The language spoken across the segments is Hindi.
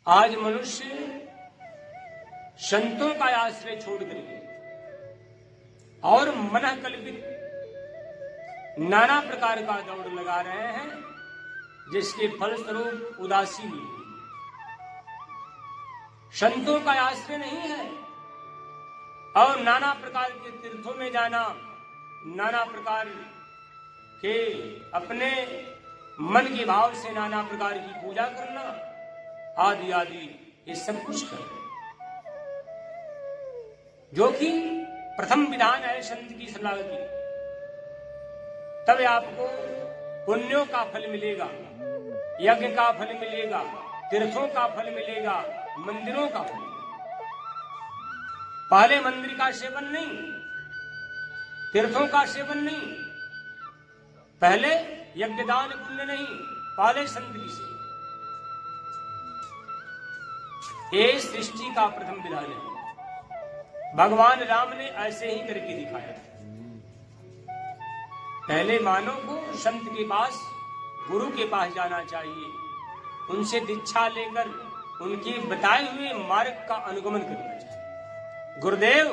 आज मनुष्य संतों का आश्रय छोड़ करके और मन कल्पित नाना प्रकार का दौड़ लगा रहे हैं, जिसके फलस्वरूप उदासी हुई। संतों का आश्रय नहीं है और नाना प्रकार के तीर्थों में जाना, नाना प्रकार के अपने मन के भाव से नाना प्रकार की पूजा करना आदि आदि, ये सब कुछ कर रहे, जो कि प्रथम विधान है संत की सलाह की। तब आपको पुण्यों का फल मिलेगा, यज्ञ का फल मिलेगा, तीर्थों का फल मिलेगा, मंदिरों का फल। पहले मंदिर का सेवन नहीं, तीर्थों का सेवन नहीं, पहले यज्ञदान पुण्य नहीं, पहले संत की सेवा। ये सृष्टि का प्रथम विधान है। भगवान राम ने ऐसे ही करके दिखाया। पहले मानव को संत के पास, गुरु के पास जाना चाहिए, उनसे दीक्षा लेकर उनके बताए हुए मार्ग का अनुगमन करना चाहिए। गुरुदेव,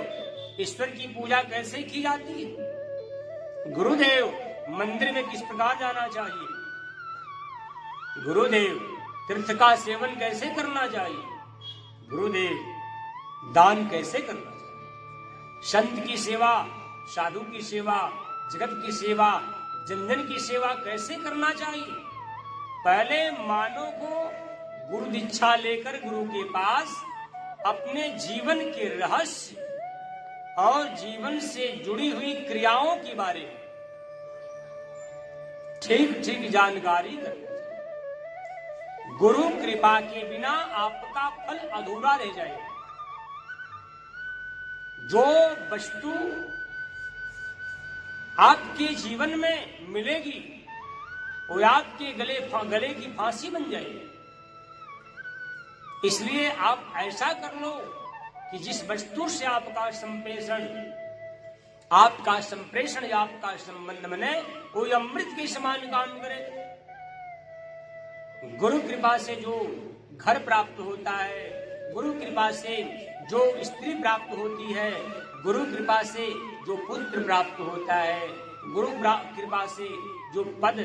ईश्वर की पूजा कैसे की जाती है? गुरुदेव, मंदिर में किस प्रकार जाना चाहिए? गुरुदेव, तीर्थ का सेवन कैसे करना चाहिए? गुरुदेव, दान कैसे करना चाहिए? संत की सेवा, साधु की सेवा, जगत की सेवा, जनजन की सेवा कैसे करना चाहिए? पहले मानव को गुरु दीक्षा लेकर गुरु के पास अपने जीवन के रहस्य और जीवन से जुड़ी हुई क्रियाओं के बारे में ठीक ठीक जानकारी करना चाहिए। गुरु कृपा के बिना आपका फल अधूरा रह जाएगा। जो वस्तु आपके जीवन में मिलेगी वो आपके गले की फांसी बन जाएगी। इसलिए आप ऐसा कर लो कि जिस वस्तु से आपका संप्रेषण या आपका संबंध बने, वो अमृत के समान काम करे। गुरु कृपा से जो घर प्राप्त होता है, गुरु कृपा से जो स्त्री प्राप्त होती है, गुरु कृपा से जो पुत्र प्राप्त होता है, गुरु कृपा से जो पद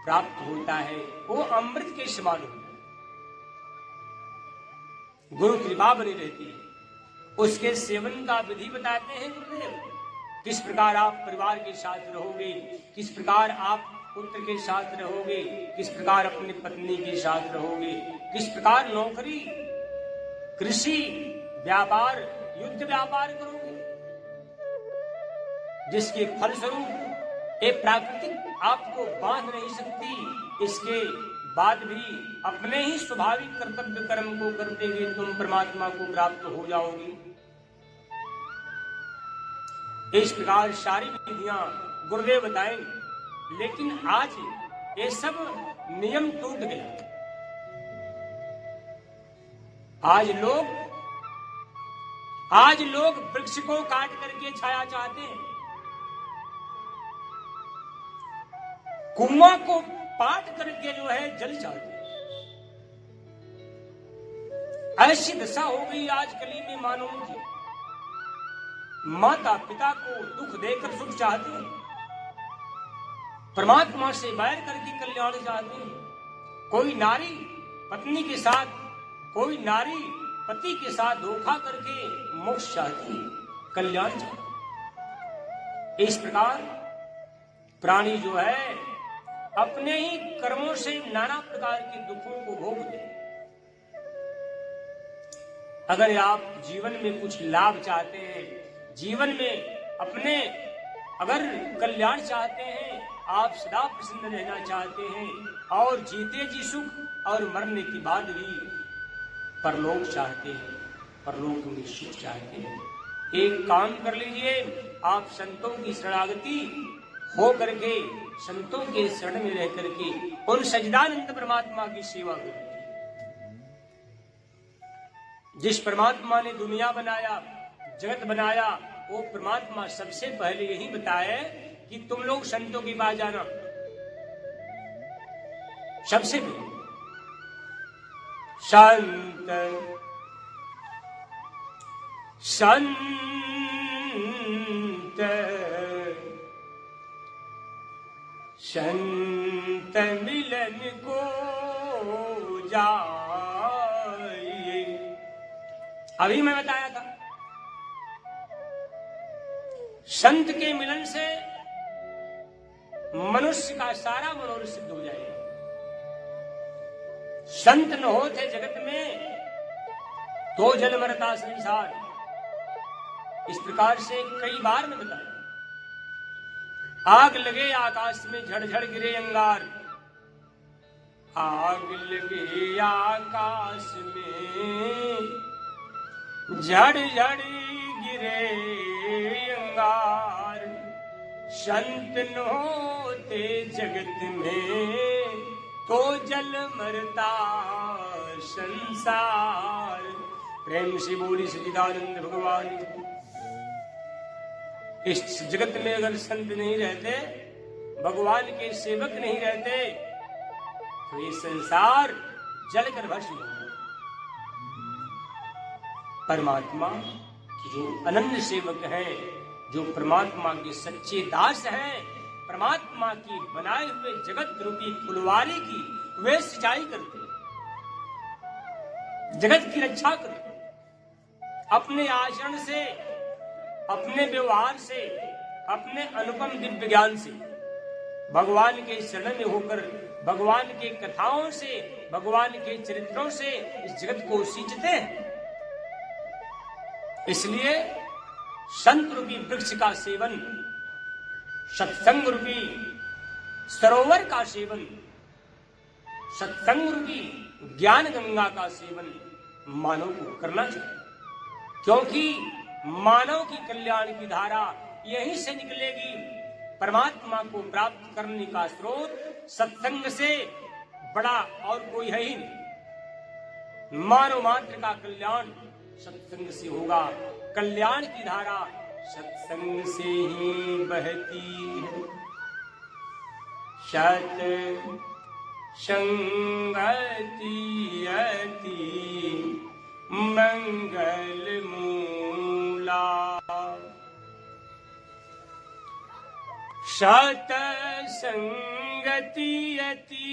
प्राप्त होता है, वो अमृत के समान होता है। गुरु कृपा बनी रहती है। उसके सेवन का विधि बताते हैं गुरुदेव। किस प्रकार आप परिवार के साथ रहोगे, किस प्रकार आप पुत्र के साथ रहोगे, किस प्रकार अपनी पत्नी के साथ रहोगे, किस प्रकार नौकरी, कृषि, व्यापार, युद्ध व्यापार करोगे, जिसके फलस्वरूप ये प्राकृतिक आपको बांध नहीं सकती। इसके बाद भी अपने ही स्वाभाविक कर्तव्य कर्म को करते हुए तुम परमात्मा को प्राप्त हो जाओगी। इस प्रकार सारी विधियां गुरुदेव बताएंगे। लेकिन आज ये सब नियम टूट गए। आज लोग वृक्ष को काट करके छाया चाहते हैं, कुआं को पाट करके जो है जल चाहते हैं। ऐसी दशा हो गई आज कली में मानव की। माता पिता को दुख देकर सुख चाहते हैं, परमात्मा से बैर करके कल्याण चाहते हैं। कोई नारी पत्नी के साथ, कोई नारी पति के साथ धोखा करके मोक्ष चाहती है, कल्याण चाहती है। इस प्रकार प्राणी जो है अपने ही कर्मों से नाना प्रकार के दुखों को भोगते हैं। अगर आप जीवन में कुछ लाभ चाहते हैं, जीवन में अपने अगर कल्याण चाहते हैं, आप सदा प्रसन्न रहना चाहते हैं और जीते जी सुख और मरने के बाद भी परलोक चाहते हैं, परलोक में सुख चाहते हैं, एक काम कर लीजिए। आप संतों की शरणागति हो करके, संतों के शरण में रह करके उन सच्चिदानंद परमात्मा की सेवा करें। जिस परमात्मा ने दुनिया बनाया, जगत बनाया, वो परमात्मा सबसे पहले यही बताया कि तुम लोग संतों के पास जाना। सबसे पहले संत संत संत मिलन को जाइए। अभी मैं बताया था संत के मिलन से मनुष्य का सारा मनोरथ सिद्ध हो जाएगा। संत न होते जगत में तो जल मरता संसार। इस प्रकार से कई बार मैं बताया। आग लगे आकाश में झड़झड़ गिरे अंगार। आग लगे आकाश में झड़झड़ गिरे अंगार। संत न होते जगत में तो जल मरता संसार। प्रेम से बोली सच्चिदानंद भगवान। इस जगत में अगर संत नहीं रहते, भगवान के सेवक नहीं रहते, तो ये संसार जलकर भस्म हो जाए। परमात्मा की जो अनन्य सेवक हैं, जो परमात्मा के सच्चे दास हैं, परमात्मा की बनाए हुए जगत रूपी फुलवारी की वे सिंचाई करते, जगत की रक्षा करते। अपने आचरण से, अपने व्यवहार से, अपने अनुपम दिव्य ज्ञान से, भगवान के शरण में होकर, भगवान के कथाओं से, भगवान के चरित्रों से इस जगत को सींचते हैं। इसलिए संत रूपी वृक्ष का सेवन, सत्संग रूपी सरोवर का सेवन, सत्संग रूपी ज्ञान गंगा का सेवन मानव को करना चाहिए। क्योंकि मानव की कल्याण की धारा यहीं से निकलेगी। परमात्मा को प्राप्त करने का स्रोत सत्संग से बड़ा और कोई है ही नहीं। मानव मात्र का कल्याण सत्संग से होगा। कल्याण की धारा सत्संग से ही बहती है। सत संगति अति मंगल मूला। सत संगति अति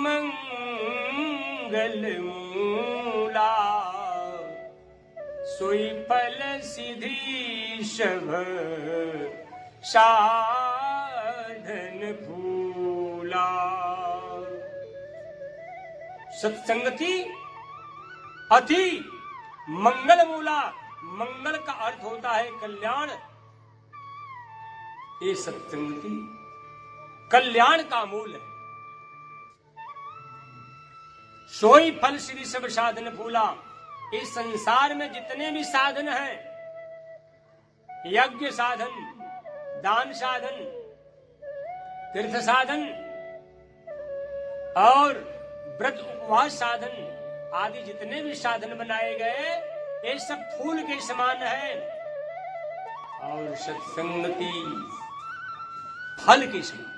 मंगल मूला। सोई फल सिद्धि शभ साधन फूला। सत्संगति अति मंगल मूला। मंगल का अर्थ होता है कल्याण। ये सत्संगति कल्याण का मूल है। सोई फल श्री सब साधन फूला। इस संसार में जितने भी साधन हैं, यज्ञ साधन, दान साधन, तीर्थ साधन और व्रत उपवास साधन आदि जितने भी साधन बनाए गए, ये सब फूल के समान है। और सत्संगति फल के समान।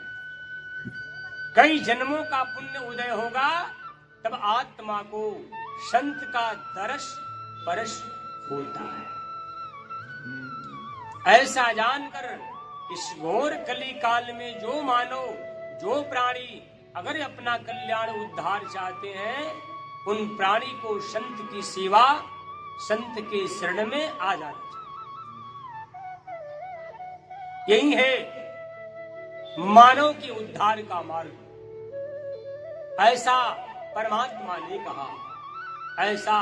कई जन्मों का पुण्य उदय होगा, तब आत्मा को संत का दरस परस होता है। ऐसा जानकर इस घोर कली काल में जो मानव, जो प्राणी अगर अपना कल्याण उद्धार चाहते हैं, उन प्राणी को संत की सेवा, संत के शरण में आ जाना चाहिए। यही है मानव के उद्धार का मार्ग। ऐसा परमात्मा ने कहा, ऐसा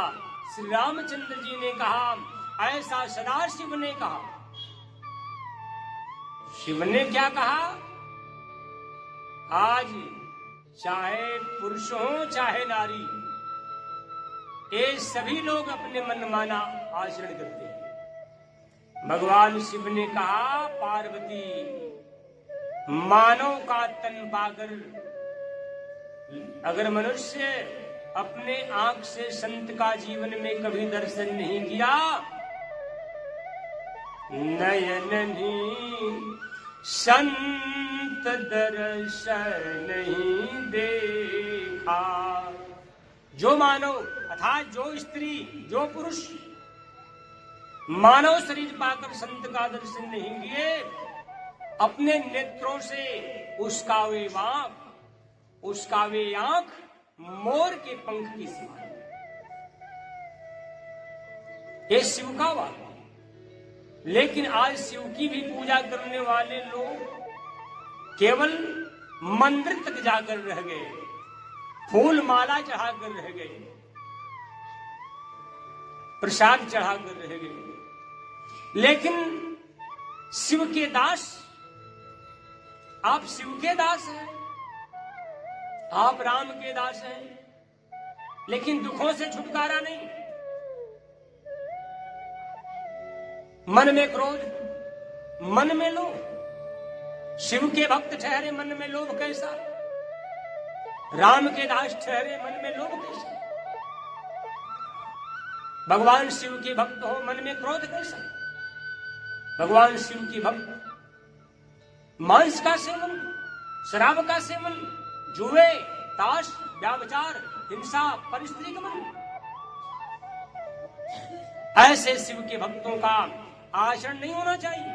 श्री रामचंद्र जी ने कहा, ऐसा सदाशिव ने कहा। शिव ने क्या कहा? आज चाहे पुरुष हो चाहे नारी, ये सभी लोग अपने मनमाना आचरण करते हैं। भगवान शिव ने कहा, पार्वती मानव का तन पाकर अगर मनुष्य अपने आंख से संत का जीवन में कभी दर्शन नहीं किया, नयन संत दर्शन नहीं देखा, जो मानव अर्थात जो स्त्री जो पुरुष मानव शरीर पाकर संत का दर्शन नहीं किए, अपने नेत्रों से उसका वे आंख मोर के पंख की समान। ये शिव का वाक्य। लेकिन आज शिव की भी पूजा करने वाले लोग केवल मंदिर तक जाकर रह गए, फूल माला चढ़ाकर रह गए, प्रसाद चढ़ाकर रह गए। लेकिन शिव के दास, आप शिव के दास हैं, आप राम के दास हैं, लेकिन दुखों से छुटकारा नहीं। मन में क्रोध, मन में लोभ। शिव के भक्त ठहरे, मन में लोभ कैसा? राम के दास ठहरे, मन में लोभ कैसा? भगवान शिव के भक्त हो, मन में क्रोध कैसा? भगवान शिव के भक्त मांस का सेवन, शराब का सेवन, जुए, ताश, व्याभिचार, हिंसा, परिस्त्री गमन, ऐसे शिव के भक्तों का आचरण नहीं होना चाहिए।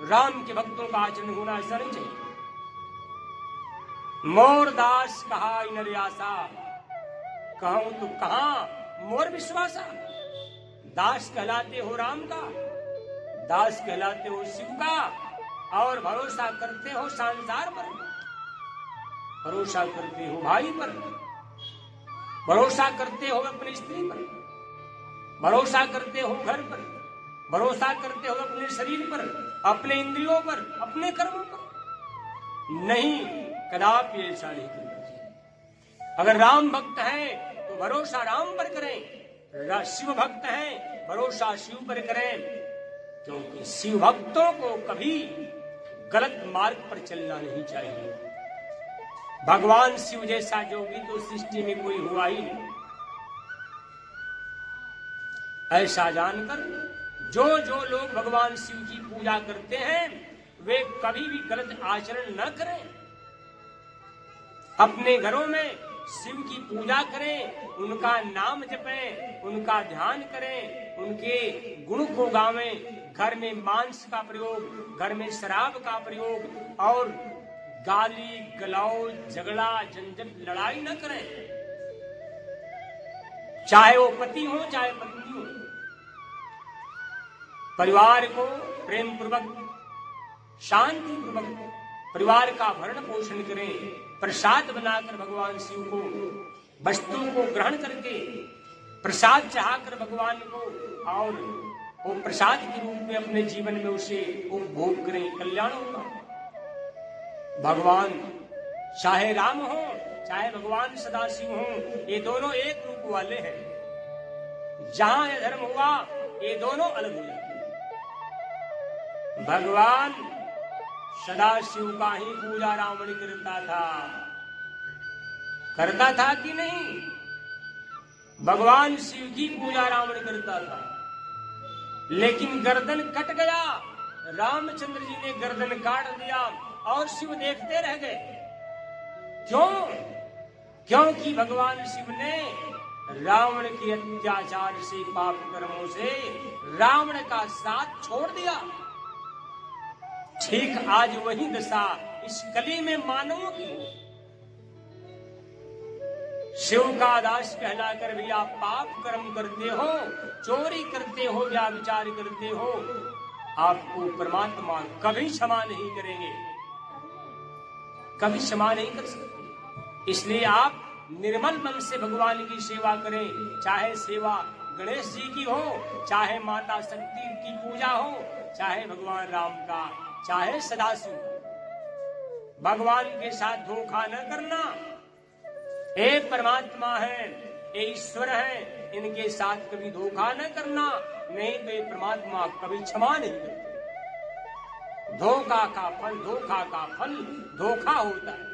राम के भक्तों का आचरण होना ऐसा नहीं चाहिए। मोर दास कहा इन आशा, कहूं तो कहां मोर विश्वासा। दास कहलाते हो राम का, दास कहलाते हो शिव का, और भरोसा करते हो संसार पर, भरोसा करते हो भाई पर, भरोसा करते हो अपनी स्त्री पर, भरोसा करते हो घर पर, भरोसा करते हो अपने शरीर पर, अपने इंद्रियों पर, अपने कर्मों पर। नहीं, कदापि ऐसा नहीं करना चाहिए। अगर राम भक्त हैं तो भरोसा राम पर करें, शिव भक्त हैं भरोसा शिव पर करें, क्योंकि शिव भक्तों को कभी गलत मार्ग पर चलना नहीं चाहिए। भगवान शिव जैसा जोगी तो सृष्टि में कोई हुआ ही नहीं। ऐसा जानकर जो जो लोग भगवान शिव की पूजा करते हैं वे कभी भी गलत आचरण न करें। अपने घरों में शिव की पूजा करें, उनका नाम जपें, उनका ध्यान करें, उनके गुण को गावें। घर में मांस का प्रयोग, घर में शराब का प्रयोग और गाली गलौज, झगड़ा, झंझट, लड़ाई न करें। चाहे वो पति हो चाहे पत्नी हो, परिवार को प्रेम पूर्वक, शांति पूर्वक परिवार का भरण पोषण करें। प्रसाद बनाकर भगवान शिव को वस्तु को ग्रहण करके प्रसाद चढ़ाकर भगवान को, और वो प्रसाद के रूप में अपने जीवन में उसे उपभोग करें, कल्याण होगा। भगवान चाहे राम हो चाहे भगवान सदाशिव हो, ये दोनों एक रूप वाले हैं। जहां यह धर्म हुआ ये दोनों अलग हो जाते। भगवान सदाशिव का ही पूजा रावण करता था कि नहीं? भगवान शिव की पूजा रावण करता था, लेकिन गर्दन कट गया। रामचंद्र जी ने गर्दन काट दिया और शिव देखते रह गए। क्यों? क्योंकि भगवान शिव ने रावण के अत्याचार से, पाप कर्मों से रावण का साथ छोड़ दिया। ठीक आज वही दशा इस कली में मानवों की। शिव का दास कहलाकर भी आप पाप कर्म करते हो, चोरी करते हो, व्याभिचार करते हो, आपको परमात्मा कभी क्षमा नहीं करेंगे, कभी क्षमा नहीं कर सकते। इसलिए आप निर्मल मन से भगवान की सेवा करें। चाहे सेवा गणेश जी की हो, चाहे माता शक्ति की पूजा हो, चाहे भगवान राम का, चाहे सदाशिव। भगवान के साथ धोखा न करना। ये परमात्मा है, ये ईश्वर है, इनके साथ कभी धोखा न करना, नहीं तो ये परमात्मा कभी क्षमा नहीं करते। धोखा का फल धोखा होता है।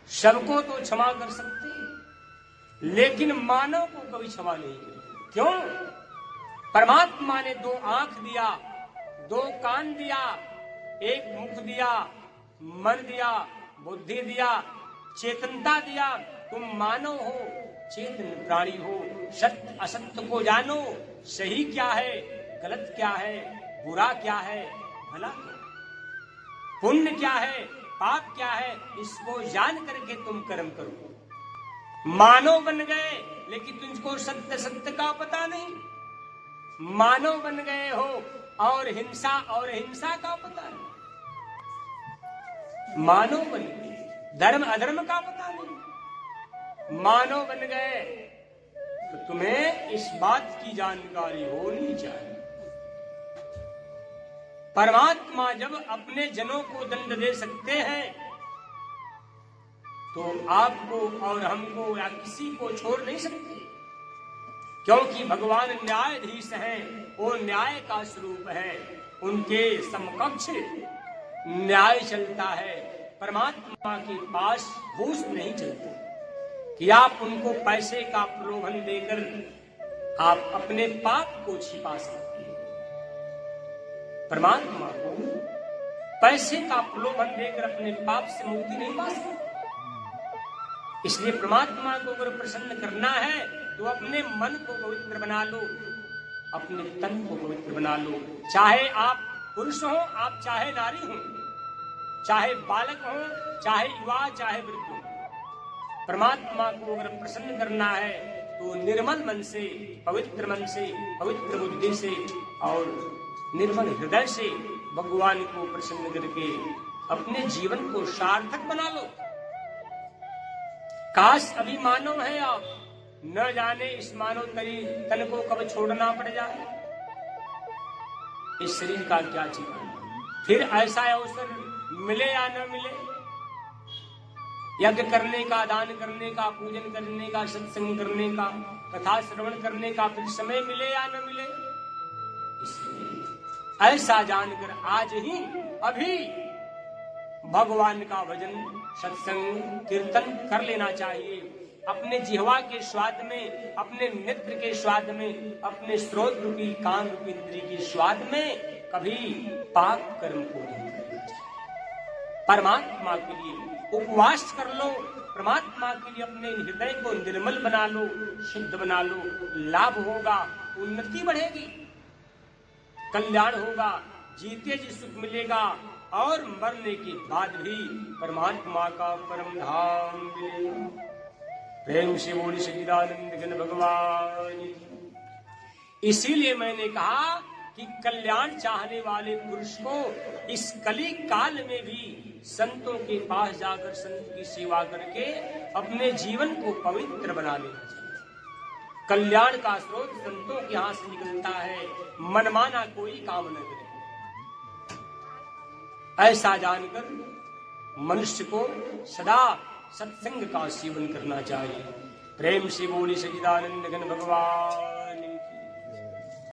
सबको तो क्षमा कर सकते हैं, लेकिन मानव को कभी क्षमा नहीं करते। क्यों? परमात्मा ने 2 आंख दिया, 2 कान दिया, 1 मुख दिया, मन दिया, बुद्धि दिया, चेतनता दिया। तुम मानव हो, चेतन प्राणी हो, सत्य असत्य को जानो, सही क्या है, गलत क्या है, बुरा क्या है, भला क्या है, पुण्य क्या है, पाप क्या है, इसको जान करके तुम कर्म करो। मानव बन गए लेकिन तुझको सत्य सत्य का पता नहीं। मानव बन गए हो और हिंसा का पता नहीं। मानव बन गए, धर्म अधर्म का पता नहीं। मानव बन गए तो तुम्हें इस बात की जानकारी होनी चाहिए, परमात्मा जब अपने जनों को दंड दे सकते हैं तो आपको और हमको या किसी को छोड़ नहीं सकते, क्योंकि भगवान न्यायाधीश हैं, वो न्याय का स्वरूप है। उनके समकक्ष न्याय चलता है। परमात्मा के पास घूस नहीं चलता कि आप उनको पैसे का प्रलोभन देकर आप अपने पाप को छिपा सकते हैं। परमात्मा को पैसे का प्रलोभन देकर अपने पाप से मुक्ति नहीं पा सकते। इसलिए परमात्मा को अगर प्रसन्न करना है तो अपने मन को पवित्र बना लो, अपने तन को पवित्र बना लो। चाहे आप पुरुष हो, आप चाहे नारी हो, चाहे बालक हो, चाहे युवा, चाहे वृद्ध हो, परमात्मा को अगर प्रसन्न करना है तो निर्मल मन से, पवित्र मन से, पवित्र बुद्धि से और निर्मल हृदय से भगवान को प्रसन्न करके अपने जीवन को सार्थक बना लो। काश अभी मानव है आप, न जाने इस मानव तन को कब छोड़ना पड़ जाए। इस शरीर का क्या ठिकाना, फिर ऐसा अवसर मिले या न मिले, यज्ञ करने का, दान करने का, पूजन करने का, सत्संग करने का, कथा श्रवण करने का फिर समय मिले या न मिले। इसलिए ऐसा जानकर आज ही अभी भगवान का भजन, सत्संग, कीर्तन कर लेना चाहिए। अपने जिह्वा के स्वाद में, अपने नेत्र के स्वाद में, अपने स्रोत रूपी कान रूपी इंद्रिय के स्वाद में कभी पाप कर्म को नहीं करना चाहिए। परमात्मा के लिए उपवास कर लो, परमात्मा के लिए अपने हृदय को निर्मल बना लो, शुद्ध बना लो। लाभ होगा, उन्नति बढ़ेगी, कल्याण होगा, जीते जी सुख मिलेगा और मरने के बाद भी परमात्मा का परम धाम मिलेगा। प्रेम से बोली सच्चिदानंद घन भगवान। इसीलिए मैंने कहा कि कल्याण चाहने वाले पुरुष को इस कली काल में भी संतों के पास जाकर संत की सेवा करके अपने जीवन को पवित्र बना लेना चाहिए। कल्याण का स्रोत संतों के हाथ से निकलता है, मनमाना कोई काम न करे। ऐसा जानकर मनुष्य को सदा सत्संग का सेवन करना चाहिए। प्रेम से बोली सच्चिदानंद घन भगवान।